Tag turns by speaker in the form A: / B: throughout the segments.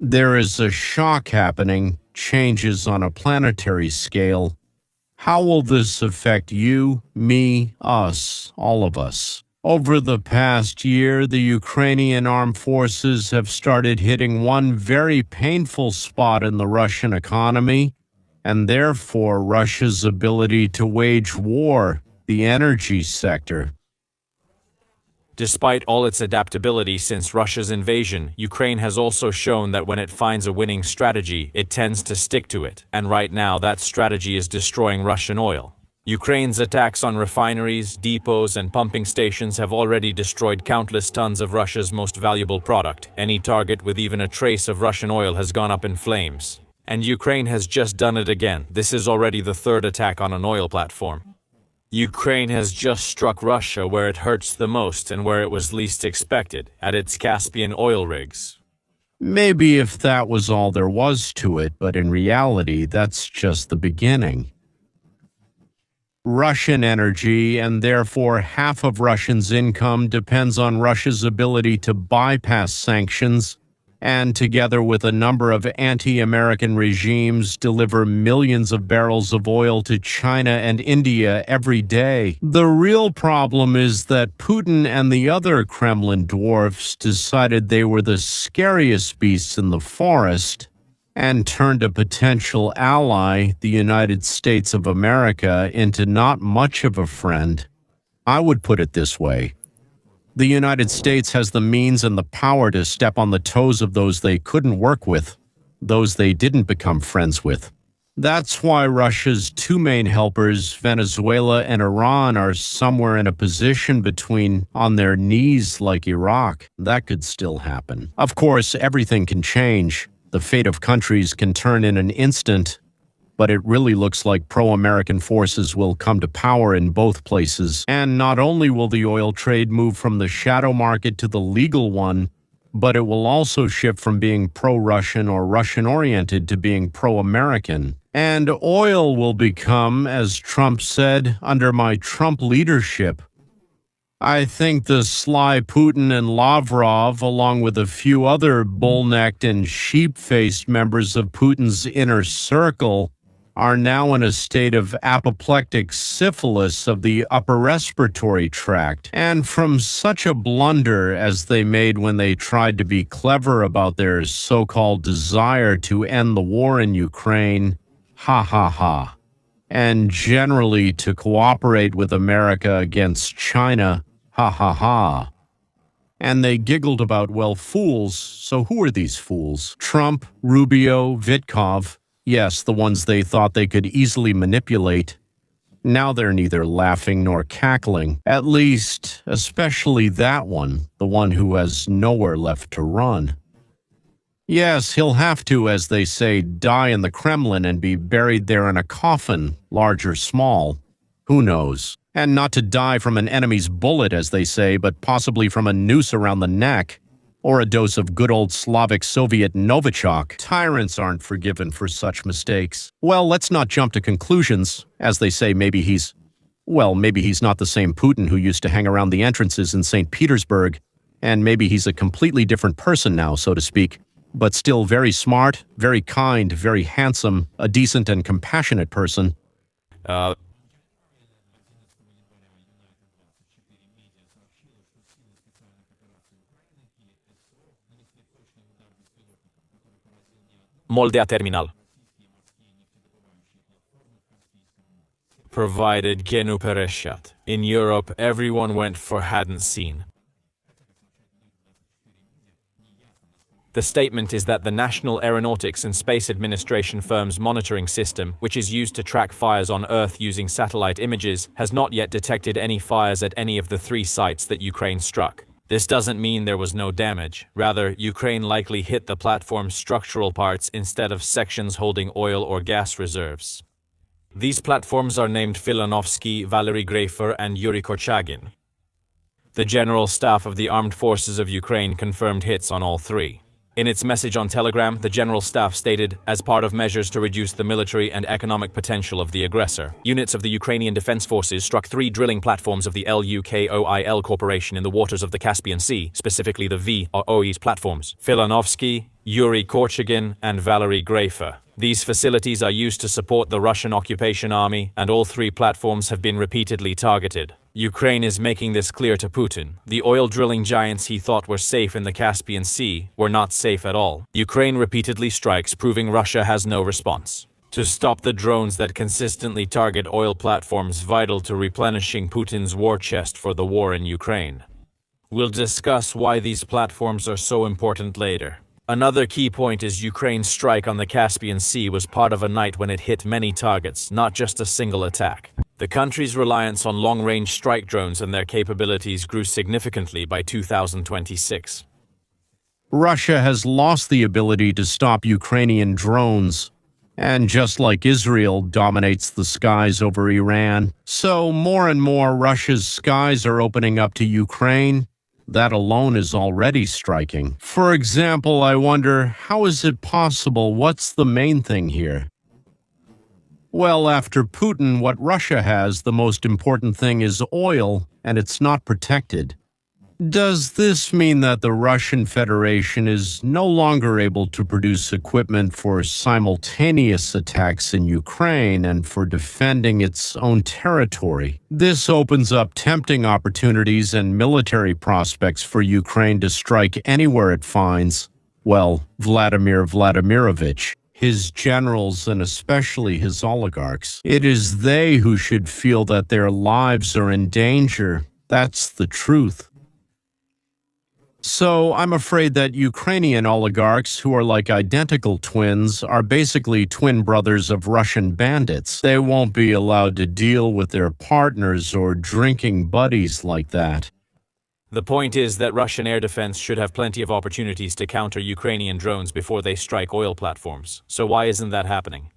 A: There is a shock happening, changes on a planetary scale. How will this affect you, me, us, all of us? Over the past year, the Ukrainian armed forces have started hitting one very painful spot in the Russian economy, and therefore Russia's ability to wage war, the energy sector.
B: Despite all its adaptability since Russia's invasion, Ukraine has also shown that when it finds a winning strategy, it tends to stick to it, and right now that strategy is destroying Russian oil. Ukraine's attacks on refineries, depots, and pumping stations have already destroyed countless tons of Russia's most valuable product. Any target with even a trace of Russian oil has gone up in flames. And Ukraine has just done it again. This is already the third attack on an oil platform. Ukraine has just struck Russia where it hurts the most and where it was least expected, at its Caspian oil rigs.
A: Maybe if that was all there was to it, but in reality, that's just the beginning. Russian energy, and therefore half of Russians' income, depends on Russia's ability to bypass sanctions and, together with a number of anti-American regimes, deliver millions of barrels of oil to China and India every day. The real problem is that Putin and the other Kremlin dwarfs decided they were the scariest beasts in the forest and turned a potential ally, the United States of America, into not much of a friend. I would put it this way. The United States has the means and the power to step on the toes of those they couldn't work with, those they didn't become friends with. That's why Russia's two main helpers, Venezuela and Iran, are somewhere in a position between on their knees like Iraq. That could still happen. Of course, everything can change. The fate of countries can turn in an instant, but it really looks like pro-American forces will come to power in both places. And not only will the oil trade move from the shadow market to the legal one, but it will also shift from being pro-Russian or Russian-oriented to being pro-American. And oil will become, as Trump said, under my Trump leadership. I think the sly Putin and Lavrov, along with a few other bull-necked and sheep-faced members of Putin's inner circle, are now in a state of apoplectic syphilis of the upper respiratory tract. And from such a blunder as they made when they tried to be clever about their so-called desire to end the war in Ukraine, ha ha ha, and generally to cooperate with America against China, ha ha ha. And they giggled about, well, fools, so who are these fools? Trump, Rubio, Vitkov. Yes, the ones they thought they could easily manipulate. Now they're neither laughing nor cackling. At least, especially that one, the one who has nowhere left to run. Yes, he'll have to, as they say, die in the Kremlin and be buried there in a coffin, large or small. Who knows? And not to die from an enemy's bullet, as they say, but possibly from a noose around the neck. Or a dose of good old Slavic Soviet Novichok. Tyrants aren't forgiven for such mistakes. Well, let's not jump to conclusions. As they say, maybe he's not the same Putin who used to hang around the entrances in St. Petersburg. And maybe he's a completely different person now, so to speak. But still very smart, very kind, very handsome, a decent and compassionate person.
B: Moldea Terminal. Provided Genu Pereshat. In Europe, everyone went for hadn't seen. The statement is that the National Aeronautics and Space Administration firm's monitoring system, which is used to track fires on Earth using satellite images, has not yet detected any fires at any of the 3 sites that Ukraine struck. This doesn't mean there was no damage. Rather, Ukraine likely hit the platform's structural parts instead of sections holding oil or gas reserves. These platforms are named Filanovsky, Valery Grafer, and Yuri Korchagin. The General Staff of the Armed Forces of Ukraine confirmed hits on all 3. In its message on Telegram, the General Staff stated, as part of measures to reduce the military and economic potential of the aggressor, units of the Ukrainian Defense Forces struck 3 drilling platforms of the LUKOIL Corporation in the waters of the Caspian Sea, specifically the VOE's platforms, Filanovsky, Yuri Korchagin, and Valery Grafer. These facilities are used to support the Russian occupation army, and all 3 platforms have been repeatedly targeted. Ukraine is making this clear to Putin. The oil drilling giants he thought were safe in the Caspian Sea were not safe at all. Ukraine repeatedly strikes, proving Russia has no response. To stop the drones that consistently target oil platforms vital to replenishing Putin's war chest for the war in Ukraine. We'll discuss why these platforms are so important later. Another key point is Ukraine's strike on the Caspian Sea was part of a night when it hit many targets, not just a single attack. The country's reliance on long-range strike drones and their capabilities grew significantly by 2026.
A: Russia has lost the ability to stop Ukrainian drones, and just like Israel dominates the skies over Iran, so more and more Russia's skies are opening up to Ukraine. That alone is already striking. For example, I wonder, how is it possible? What's the main thing here? Well, after Putin, what Russia has, the most important thing is oil, and it's not protected. Does this mean that the Russian Federation is no longer able to produce equipment for simultaneous attacks in Ukraine and for defending its own territory? This opens up tempting opportunities and military prospects for Ukraine to strike anywhere it finds, well, Vladimir Vladimirovich, his generals, and especially his oligarchs. It is they who should feel that their lives are in danger. That's the truth. So I'm afraid that Ukrainian oligarchs, who are like identical twins, are basically twin brothers of Russian bandits. They won't be allowed to deal with their partners or drinking buddies like that.
B: The point is that Russian air defense should have plenty of opportunities to counter Ukrainian drones before they strike oil platforms. So why isn't that happening?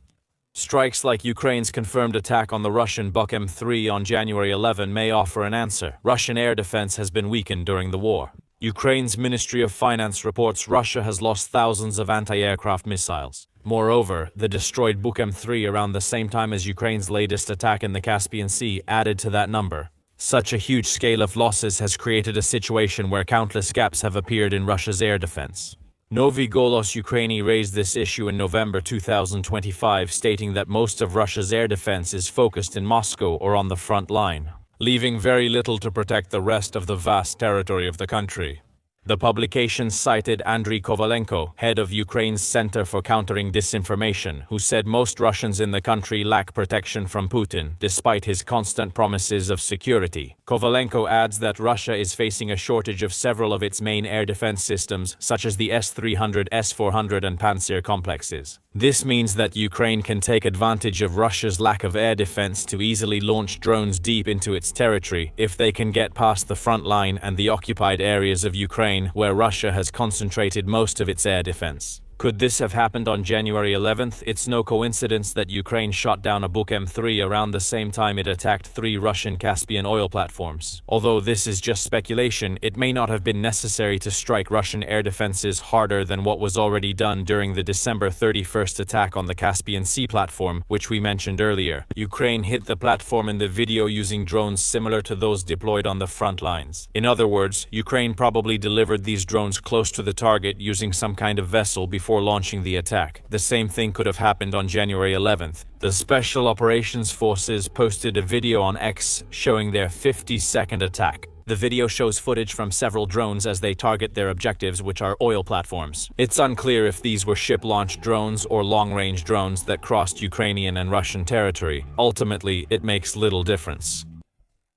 B: Strikes like Ukraine's confirmed attack on the Russian Buk M3 on January 11 may offer an answer. Russian air defense has been weakened during the war. Ukraine's Ministry of Finance reports Russia has lost thousands of anti-aircraft missiles. Moreover, the destroyed Buk M3 around the same time as Ukraine's latest attack in the Caspian Sea added to that number. Such a huge scale of losses has created a situation where countless gaps have appeared in Russia's air defense. Novy Golos Ukraini raised this issue in November 2025, stating that most of Russia's air defense is focused in Moscow or on the front line, leaving very little to protect the rest of the vast territory of the country. The publication cited Andriy Kovalenko, head of Ukraine's Center for Countering Disinformation, who said most Russians in the country lack protection from Putin, despite his constant promises of security. Kovalenko adds that Russia is facing a shortage of several of its main air defense systems, such as the S-300, S-400 and Pantsir complexes. This means that Ukraine can take advantage of Russia's lack of air defense to easily launch drones deep into its territory if they can get past the front line and the occupied areas of Ukraine, where Russia has concentrated most of its air defense. Could this have happened on January 11th? It's no coincidence that Ukraine shot down a Buk M3 around the same time it attacked 3 Russian Caspian oil platforms. Although this is just speculation, it may not have been necessary to strike Russian air defenses harder than what was already done during the December 31st attack on the Caspian Sea platform, which we mentioned earlier. Ukraine hit the platform in the video using drones similar to those deployed on the front lines. In other words, Ukraine probably delivered these drones close to the target using some kind of vessel before launching the attack. The same thing could have happened on January 11th. The Special Operations Forces posted a video on X showing their 50-second attack. The video shows footage from several drones as they target their objectives, which are oil platforms. It's unclear if these were ship-launched drones or long-range drones that crossed Ukrainian and Russian territory. Ultimately, it makes little difference.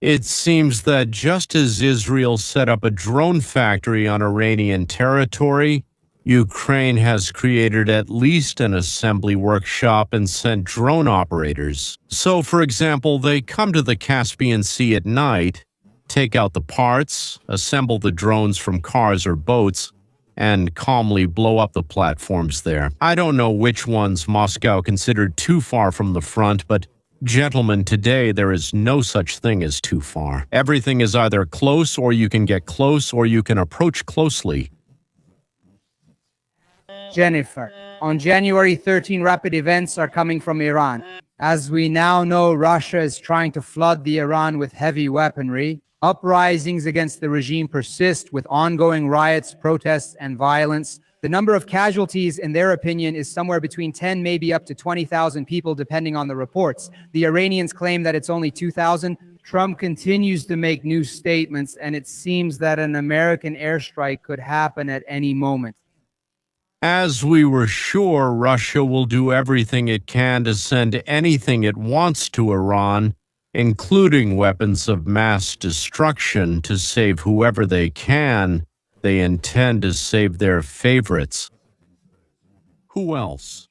A: It seems that just as Israel set up a drone factory on Iranian territory, Ukraine has created at least an assembly workshop and sent drone operators. So, for example, they come to the Caspian Sea at night, take out the parts, assemble the drones from cars or boats, and calmly blow up the platforms there. I don't know which ones Moscow considered too far from the front, but gentlemen, today there is no such thing as too far. Everything is either close, or you can get close, or you can approach closely.
C: Jennifer. On January 13, rapid events are coming from Iran. As we now know, Russia is trying to flood the Iran with heavy weaponry. Uprisings against the regime persist with ongoing riots, protests, and violence. The number of casualties, in their opinion, is somewhere between 10, maybe up to 20,000 people, depending on the reports. The Iranians claim that it's only 2,000. Trump continues to make new statements, and it seems that an American airstrike could happen at any moment.
A: As we were sure Russia will do everything it can to send anything it wants to Iran, including weapons of mass destruction, to save whoever they can, they intend to save their favorites. Who else?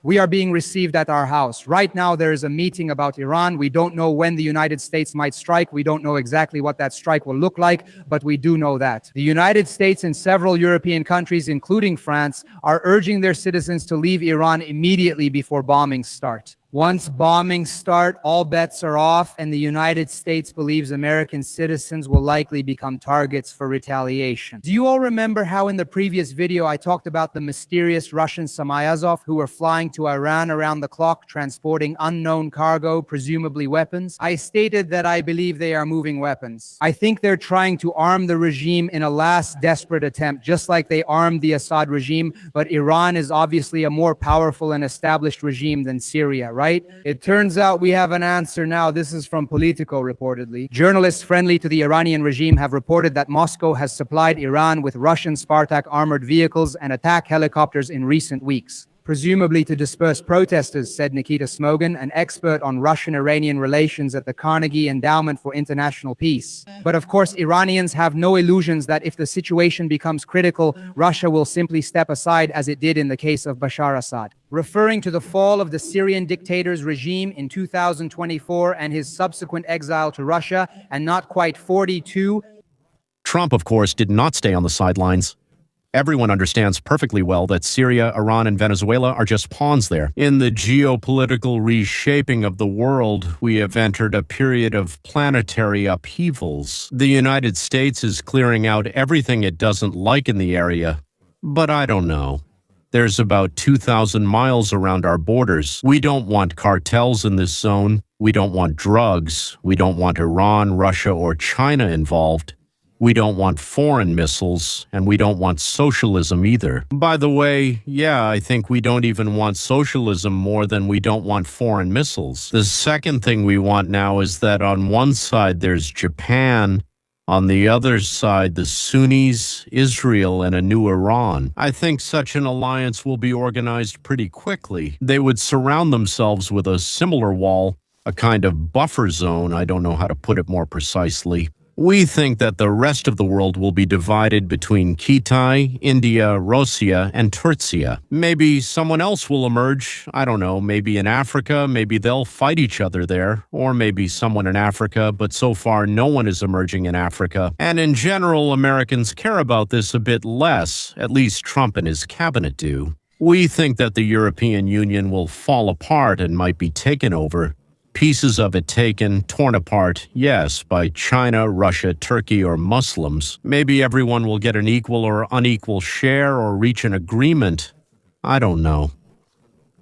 C: We are being received at our house. Right now, there is a meeting about Iran. We don't know when the United States might strike. We don't know exactly what that strike will look like, but we do know that. The United States and several European countries, including France, are urging their citizens to leave Iran immediately before bombings start. Once bombings start, all bets are off, and the United States believes American citizens will likely become targets for retaliation. Do you all remember how in the previous video I talked about the mysterious Russian Samayazov who were flying to Iran around the clock transporting unknown cargo, presumably weapons? I stated that I believe they are moving weapons. I think they're trying to arm the regime in a last desperate attempt, just like they armed the Assad regime, but Iran is obviously a more powerful and established regime than Syria, right? It turns out we have an answer now. This is from Politico, reportedly. Journalists friendly to the Iranian regime have reported that Moscow has supplied Iran with Russian Spartak armored vehicles and attack helicopters in recent weeks, presumably to disperse protesters, said Nikita Smogan, an expert on Russian-Iranian relations at the Carnegie Endowment for International Peace. But of course, Iranians have no illusions that if the situation becomes critical, Russia will simply step aside as it did in the case of Bashar Assad. Referring to the fall of the Syrian dictator's regime in 2024 and his subsequent exile to Russia, and not quite 42.
A: Trump, of course, did not stay on the sidelines. Everyone understands perfectly well that Syria, Iran, and Venezuela are just pawns there. In the geopolitical reshaping of the world, we have entered a period of planetary upheavals. The United States is clearing out everything it doesn't like in the area. But I don't know. There's about 2,000 miles around our borders. We don't want cartels in this zone. We don't want drugs. We don't want Iran, Russia, or China involved. We don't want foreign missiles, and we don't want socialism either. By the way, yeah, I think we don't even want socialism more than we don't want foreign missiles. The second thing we want now is that on one side there's Japan, on the other side the Sunnis, Israel, and a new Iran. I think such an alliance will be organized pretty quickly. They would surround themselves with a similar wall, a kind of buffer zone, I don't know how to put it more precisely. We think that the rest of the world will be divided between Kitai, India, Russia, and Turkey. Maybe someone else will emerge, I don't know, maybe in Africa, maybe they'll fight each other there, or maybe someone in Africa, but so far no one is emerging in Africa. And in general, Americans care about this a bit less, at least Trump and his cabinet do. We think that the European Union will fall apart and might be taken over. Pieces of it taken, torn apart, yes, by China, Russia, Turkey, or Muslims. Maybe everyone will get an equal or unequal share or reach an agreement. I don't know.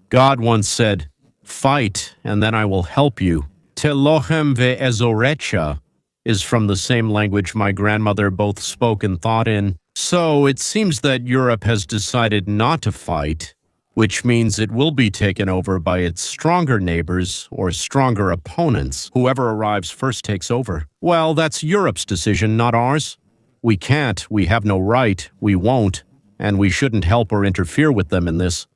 A: God once said, "Fight, and then I will help you." Telochem ve'ezorecha is from the same language my grandmother both spoke and thought in. So it seems that Europe has decided not to fight, which means it will be taken over by its stronger neighbors or stronger opponents. Whoever arrives first takes over. Well, that's Europe's decision, not ours. We can't, we have no right, we won't, and we shouldn't help or interfere with them in this.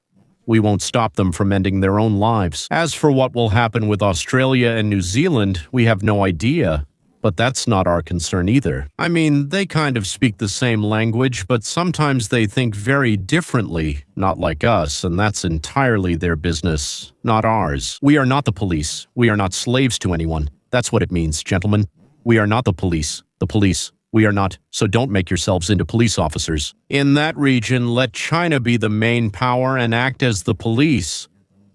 A: We won't stop them from ending their own lives. As for what will happen with Australia and New Zealand, we have no idea. But that's not our concern either. I mean, they kind of speak the same language, but sometimes they think very differently, not like us, and that's entirely their business, not ours. We are not the police. We are not slaves to anyone. That's what it means, gentlemen. We are not the police. The police. We are not, so don't make yourselves into police officers. In that region, let China be the main power and act as the police.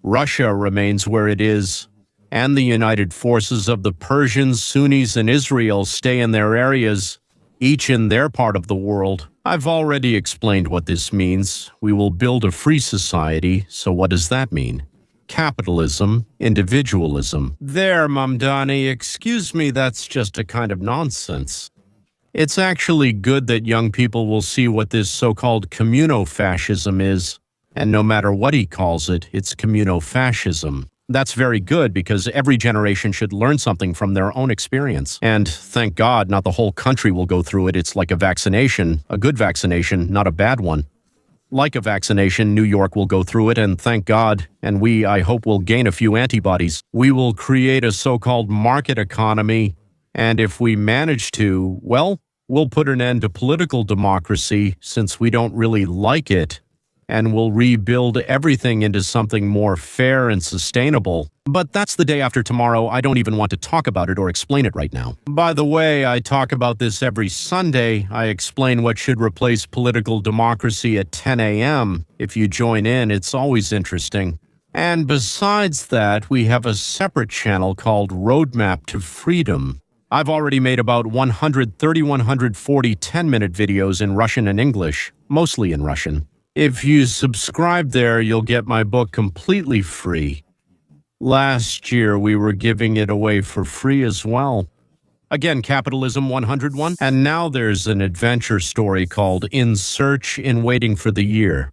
A: Russia remains where it is, and the united forces of the Persians, Sunnis, and Israel stay in their areas, each in their part of the world. I've already explained what this means. We will build a free society, so what does that mean? Capitalism, individualism. There, Mamdani, excuse me, that's just a kind of nonsense. It's actually good that young people will see what this so-called communofascism is, and no matter what he calls it, it's communofascism. That's very good because every generation should learn something from their own experience. And thank God not the whole country will go through it. It's like a vaccination, a good vaccination, not a bad one. Like a vaccination, New York will go through it, and thank God, and we, I hope, will gain a few antibodies. We will create a so-called market economy, and if we manage to, well, we'll put an end to political democracy since we don't really like it, and we'll rebuild everything into something more fair and sustainable. But that's the day after tomorrow. I don't even want to talk about it or explain it right now. By the way, I talk about this every Sunday. I explain what should replace political democracy at 10 a.m. If you join in, it's always interesting. And besides that, we have a separate channel called Roadmap to Freedom. I've already made about 140 10-minute videos in Russian and English, mostly in Russian. If you subscribe there, you'll get my book completely free. Last year, we were giving it away for free as well. Again, Capitalism 101. And now there's an adventure story called In Search in Waiting for the Year.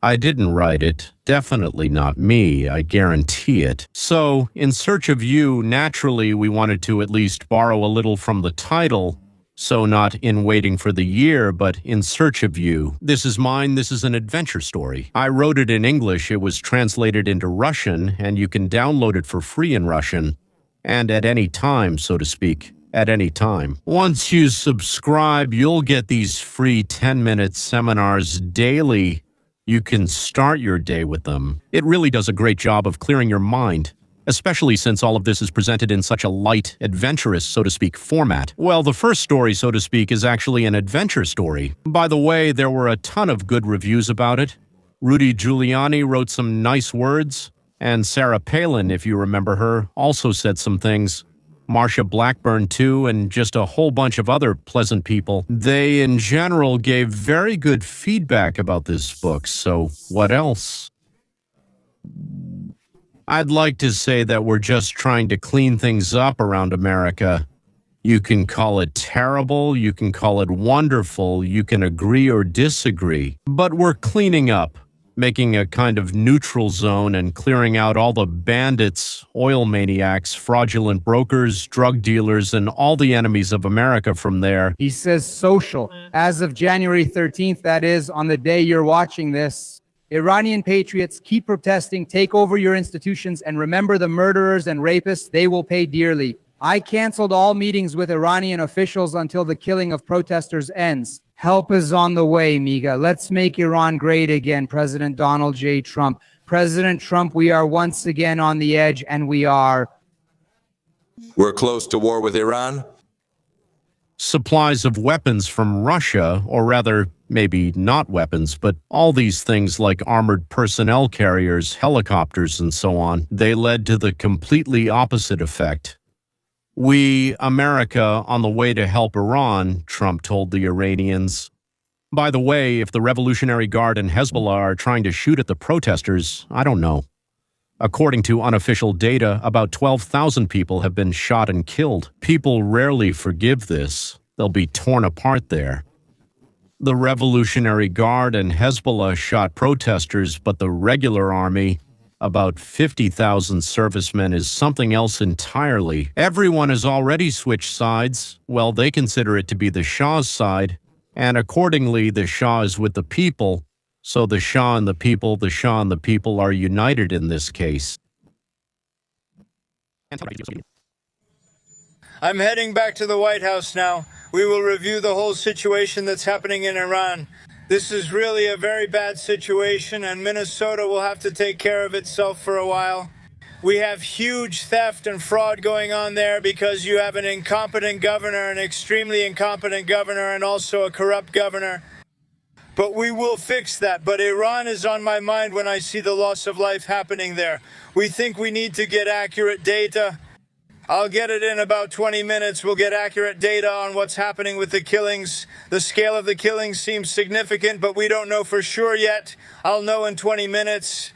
A: I didn't write it. Definitely not me, I guarantee it. So, In Search of You, naturally, we wanted to at least borrow a little from the title. So not In Waiting for the Year, but In Search of You. This is mine, this is an adventure story. I wrote it in English, it was translated into Russian, and you can download it for free in Russian. And at any time, so to speak. At any time. Once you subscribe, you'll get these free 10-minute seminars daily. You can start your day with them. It really does a great job of clearing your mind. Especially since all of this is presented in such a light, adventurous, so to speak, format. Well, the first story, so to speak, is actually an adventure story. By the way, there were a ton of good reviews about it. Rudy Giuliani wrote some nice words, and Sarah Palin, if you remember her, also said some things. Marsha Blackburn, too, and just a whole bunch of other pleasant people. They, in general, gave very good feedback about this book, so what else? I'd like to say that we're just trying to clean things up around America. You can call it terrible, you can call it wonderful, you can agree or disagree. But we're cleaning up, making a kind of neutral zone and clearing out all the bandits, oil maniacs, fraudulent brokers, drug dealers, and all the enemies of America from there.
C: He says social. As of January 13th, that is, on the day you're watching this, Iranian patriots, keep protesting, take over your institutions, and remember the murderers and rapists, they will pay dearly. I canceled all meetings with Iranian officials until the killing of protesters ends. Help is on the way, Miga. Let's make Iran great again, President Donald J. Trump. President Trump, we are once again on the edge, and we're
D: close to war with Iran.
A: Supplies of weapons from Russia, or rather, maybe not weapons, but all these things like armored personnel carriers, helicopters, and so on, they led to the completely opposite effect. We, America, on the way to help Iran, Trump told the Iranians. By the way, if the Revolutionary Guard and Hezbollah are trying to shoot at the protesters, I don't know. According to unofficial data, about 12,000 people have been shot and killed. People rarely forgive this. They'll be torn apart there. The Revolutionary Guard and Hezbollah shot protesters, but the regular army, about 50,000 servicemen, is something else entirely. Everyone has already switched sides. Well, they consider it to be the Shah's side, and accordingly, the Shah is with the people. So the Shah and the people are united in this case.
E: I'm heading back to the White House now. We will review the whole situation that's happening in Iran. This is really a very bad situation, and Minnesota will have to take care of itself for a while. We have huge theft and fraud going on there because you have an incompetent governor, an extremely incompetent governor, and also a corrupt governor. But we will fix that. But Iran is on my mind when I see the loss of life happening there. We think we need to get accurate data. I'll get it in about 20 minutes. We'll get accurate data on what's happening with the killings. The scale of the killings seems significant, but we don't know for sure yet. I'll know in 20 minutes.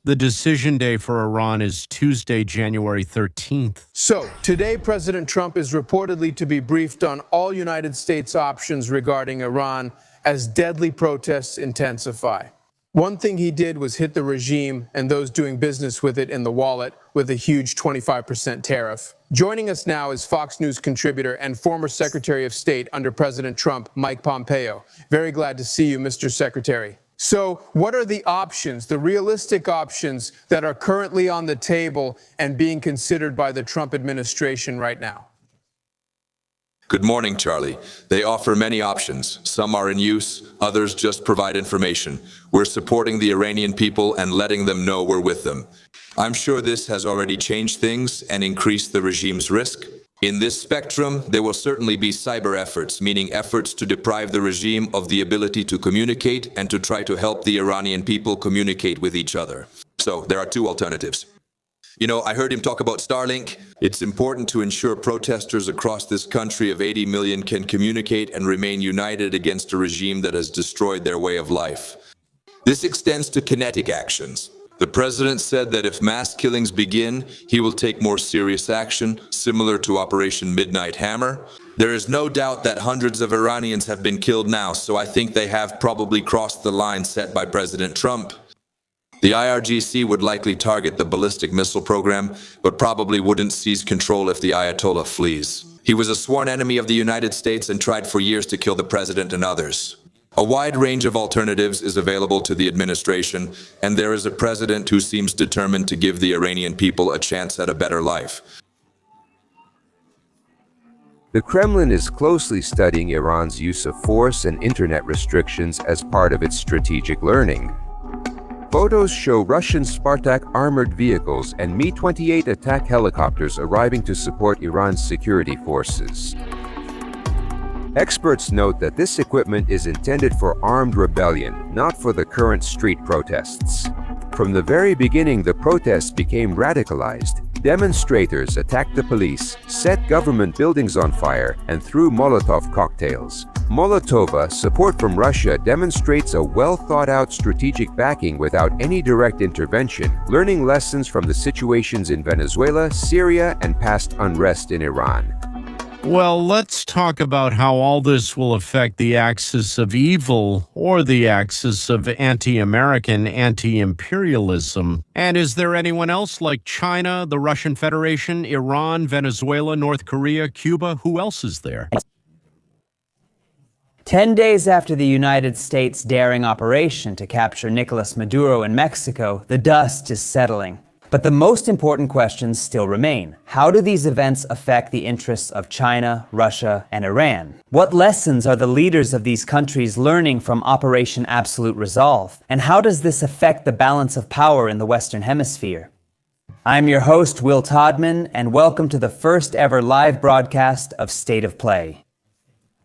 A: The decision day for Iran is Tuesday, January 13th.
F: So, today President Trump is reportedly to be briefed on all United States options regarding Iran as deadly protests intensify. One thing he did was hit the regime and those doing business with it in the wallet with a huge 25% tariff. Joining us now is Fox News contributor and former Secretary of State under President Trump, Mike Pompeo. Very glad to see you, Mr. Secretary. So what are the options, the realistic options that are currently on the table and being considered by the Trump administration right now?
D: Good morning, Charlie. They offer many options. Some are in use, others just provide information. We're supporting the Iranian people and letting them know we're with them. I'm sure this has already changed things and increased the regime's risk. In this spectrum, there will certainly be cyber efforts, meaning efforts to deprive the regime of the ability to communicate and to try to help the Iranian people communicate with each other. So there are two alternatives. You know, I heard him talk about Starlink. It's important to ensure protesters across this country of 80 million can communicate and remain united against a regime that has destroyed their way of life. This extends to kinetic actions. The president said that if mass killings begin, he will take more serious action, similar to Operation Midnight Hammer. There is no doubt that hundreds of Iranians have been killed now, so I think they have probably crossed the line set by President Trump. The IRGC would likely target the ballistic missile program, but probably wouldn't seize control if the Ayatollah flees. He was a sworn enemy of the United States and tried for years to kill the president and others. A wide range of alternatives is available to the administration, and there is a president who seems determined to give the Iranian people a chance at a better life.
G: The Kremlin is closely studying Iran's use of force and internet restrictions as part of its strategic learning. Photos show Russian Spartak armored vehicles and Mi-28 attack helicopters arriving to support Iran's security forces. Experts note that this equipment is intended for armed rebellion, not for the current street protests. From the very beginning, the protests became radicalized. Demonstrators attacked the police, set government buildings on fire, and threw Molotov cocktails. Molotova, support from Russia, demonstrates a well-thought-out strategic backing without any direct intervention, learning lessons from the situations in Venezuela, Syria, and past unrest in Iran.
A: Well, let's talk about how all this will affect the axis of evil or the axis of anti-American, anti-imperialism. And is there anyone else like China, the Russian Federation, Iran, Venezuela, North Korea, Cuba? Who else is there?
H: 10 days after the United States' daring operation to capture Nicolas Maduro in Mexico, the dust is settling. But the most important questions still remain. How do these events affect the interests of China, Russia, and Iran? What lessons are the leaders of these countries learning from Operation Absolute Resolve? And how does this affect the balance of power in the Western Hemisphere? I'm your host, Will Todman, and welcome to the first ever live broadcast of State of Play.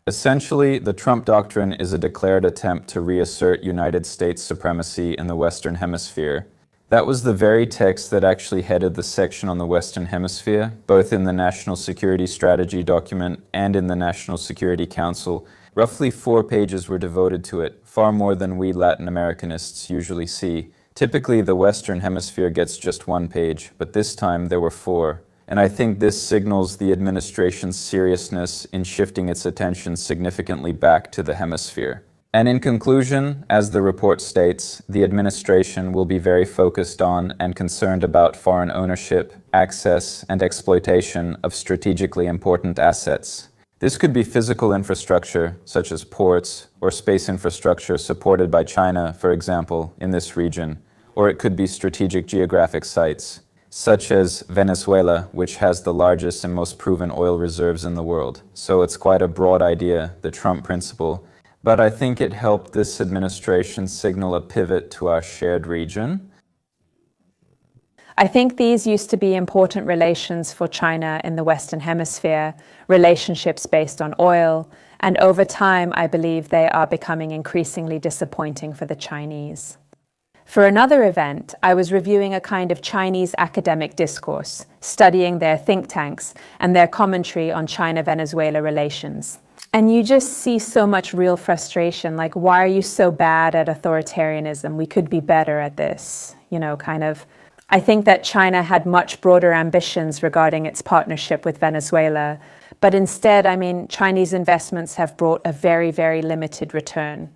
I: Essentially, the Trump Doctrine is a declared attempt to reassert United States supremacy in the Western Hemisphere. That was the very text that actually headed the section on the Western Hemisphere, both in the National Security Strategy document and in the National Security Council. Roughly 4 pages were devoted to it, far more than we Latin Americanists usually see. Typically, the Western Hemisphere gets just 1 page, but this time there were 4. And I think this signals the administration's seriousness in shifting its attention significantly back to the hemisphere. And in conclusion, as the report states, the administration will be very focused on and concerned about foreign ownership, access, and exploitation of strategically important assets. This could be physical infrastructure, such as ports, or space infrastructure supported by China, for example, in this region, or it could be strategic geographic sites, such as Venezuela, which has the largest and most proven oil reserves in the world. So it's quite a broad idea, the Trump principle. But I think it helped this administration signal a pivot to our shared region.
J: I think these used to be important relations for China in the Western Hemisphere, relationships based on oil, and over time I believe they are becoming increasingly disappointing for the Chinese. For another event, I was reviewing a kind of Chinese academic discourse, studying their think tanks and their commentary on China-Venezuela relations. And you just see so much real frustration, like, why are you so bad at authoritarianism? We could be better at this, I think that China had much broader ambitions regarding its partnership with Venezuela, but instead, Chinese investments have brought a very, very limited return.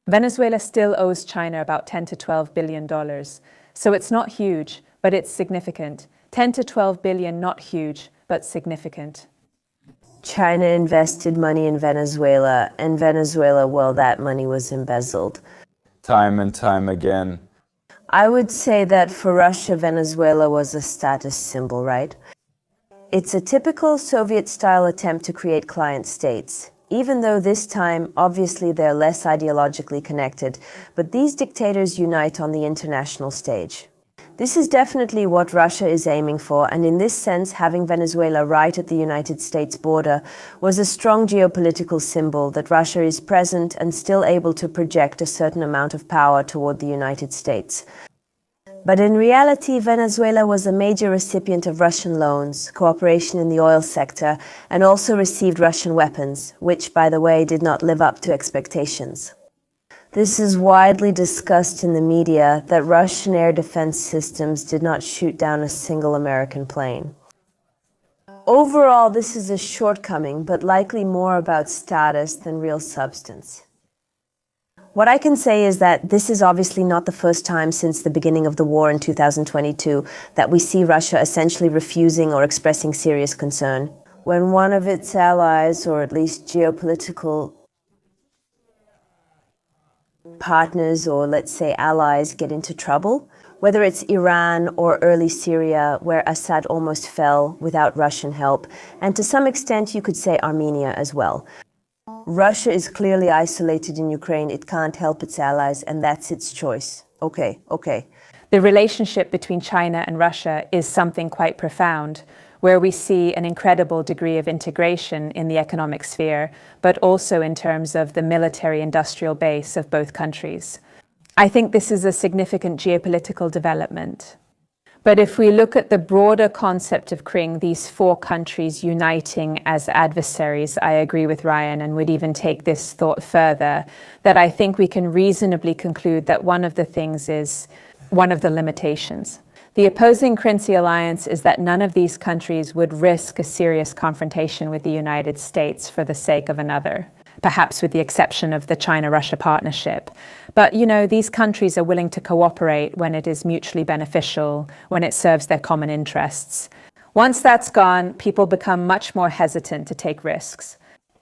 J: Venezuela still owes China about $10 to $12 billion. So it's not huge, but it's significant. 10 to 12 billion, not huge, but significant.
K: China invested money in Venezuela, and Venezuela, well, that money was embezzled.
I: Time and time again.
K: I would say that for Russia, Venezuela was a status symbol, right? It's a typical Soviet-style attempt to create client states. Even though this time, obviously, they're less ideologically connected, but these dictators unite on the international stage. This is definitely what Russia is aiming for, and in this sense, having Venezuela right at the United States border was a strong geopolitical symbol that Russia is present and still able to project a certain amount of power toward the United States. But in reality, Venezuela was a major recipient of Russian loans, cooperation in the oil sector, and also received Russian weapons, which, by the way, did not live up to expectations. This is widely discussed in the media that Russian air defense systems did not shoot down a single American plane. Overall, this is a shortcoming, but likely more about status than real substance. What I can say is that this is obviously not the first time since the beginning of the war in 2022 that we see Russia essentially refusing or expressing serious concern. When one of its allies, or at least geopolitical partners, or let's say allies, get into trouble, whether it's Iran or early Syria, where Assad almost fell without Russian help, and to some extent you could say Armenia as well. Russia is clearly isolated in Ukraine. It can't help its allies, and that's its choice. Okay.
J: The relationship between China and Russia is something quite profound, where we see an incredible degree of integration in the economic sphere, but also in terms of the military-industrial base of both countries. I think this is a significant geopolitical development. But if we look at the broader concept of these four countries uniting as adversaries, I agree with Ryan and would even take this thought further, that I think we can reasonably conclude that one of the things is one of the limitations. The opposing Krincy alliance is that none of these countries would risk a serious confrontation with the United States for the sake of another, perhaps with the exception of the China-Russia partnership. But, these countries are willing to cooperate when it is mutually beneficial, when it serves their common interests. Once that's gone, people become much more hesitant to take risks.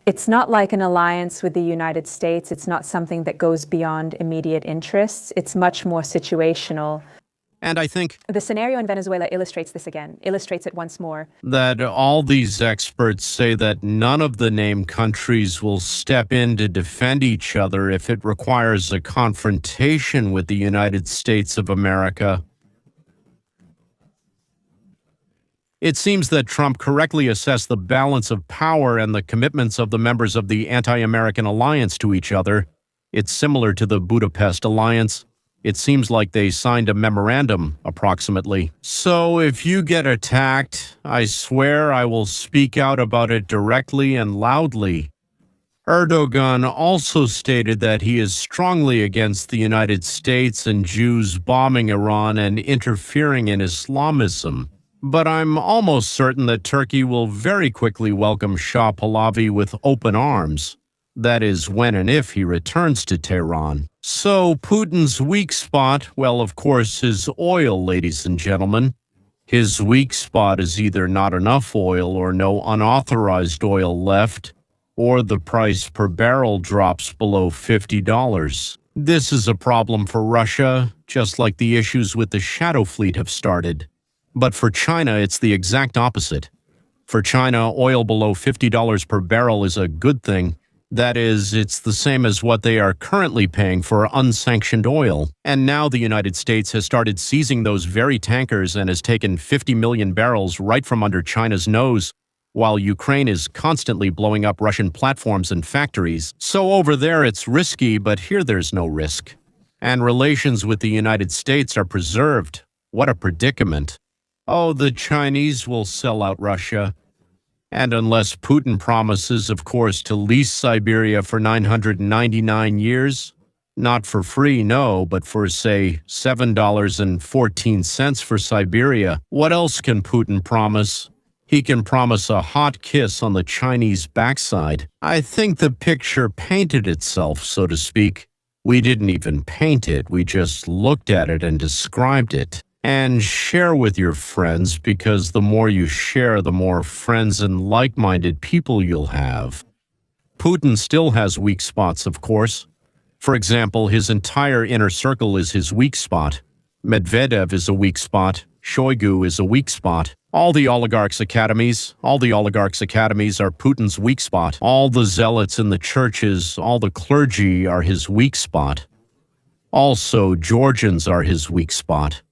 J: It's not like an alliance with the United States. It's not something that goes beyond immediate interests. It's much more situational.
A: And I think
J: the scenario in Venezuela illustrates this again, illustrates it once more.
A: That all these experts say that none of the named countries will step in to defend each other if it requires a confrontation with the United States of America. It seems that Trump correctly assessed the balance of power and the commitments of the members of the anti-American alliance to each other. It's similar to the Budapest alliance. It seems like they signed a memorandum, approximately. So if you get attacked, I swear I will speak out about it directly and loudly. Erdogan also stated that he is strongly against the United States and Jews bombing Iran and interfering in Islamism. But I'm almost certain that Turkey will very quickly welcome Shah Pahlavi with open arms. That is, when and if he returns to Tehran. So Putin's weak spot, well, of course, is oil, ladies and gentlemen. His weak spot is either not enough oil or no unauthorized oil left, or the price per barrel drops below $50. This is a problem for Russia, just like the issues with the Shadow Fleet have started. But for China, it's the exact opposite. For China, oil below $50 per barrel is a good thing. That is, it's the same as what they are currently paying for unsanctioned oil. And now the United States has started seizing those very tankers and has taken 50 million barrels right from under China's nose, while Ukraine is constantly blowing up Russian platforms and factories. So over there it's risky, but here there's no risk. and relations with the United States are preserved. What a predicament. Oh, the Chinese will sell out Russia. And unless Putin promises, of course, to lease Siberia for 999 years, not for free, no, but for, say, $7.14 for Siberia, what else can Putin promise? He can promise a hot kiss on the Chinese backside. I think the picture painted itself, so to speak. We didn't even paint it, we just looked at it and described it. And share with your friends, because the more you share, the more friends and like-minded people you'll have. Putin still has weak spots, of course. For example, his entire inner circle is his weak spot. Medvedev is a weak spot. Shoigu is a weak spot. All the oligarchs' academies are Putin's weak spot. All the zealots in the churches, all the clergy are his weak spot. Also, Georgians are his weak spot.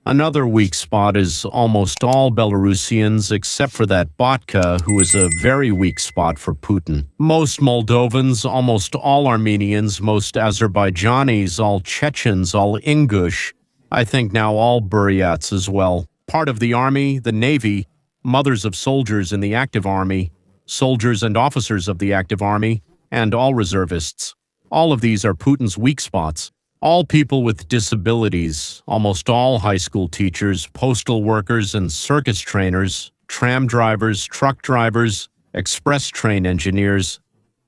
A: Another weak spot is almost all Belarusians except for that Botka, who is a very weak spot for Putin. Most Moldovans, almost all Armenians, most Azerbaijanis, all Chechens, all Ingush, I think now all Buryats as well. Part of the army, the navy, mothers of soldiers in the active army, soldiers and officers of the active army, and all reservists. All of these are Putin's weak spots. All people with disabilities, almost all high school teachers, postal workers and circus trainers, tram drivers, truck drivers, express train engineers,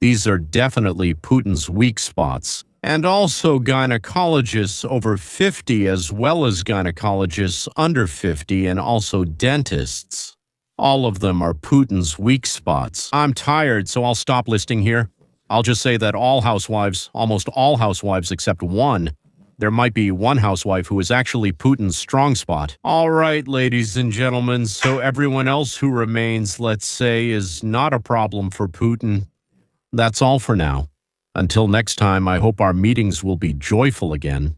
A: these are definitely Putin's weak spots. And also gynecologists over 50 as well as gynecologists under 50 and also dentists. All of them are Putin's weak spots. I'm tired, so I'll stop listing here. I'll just say that all housewives, almost all housewives except one, there might be one housewife who is actually Putin's strong spot. All right, ladies and gentlemen, so everyone else who remains, let's say, is not a problem for Putin. That's all for now. Until next time, I hope our meetings will be joyful again.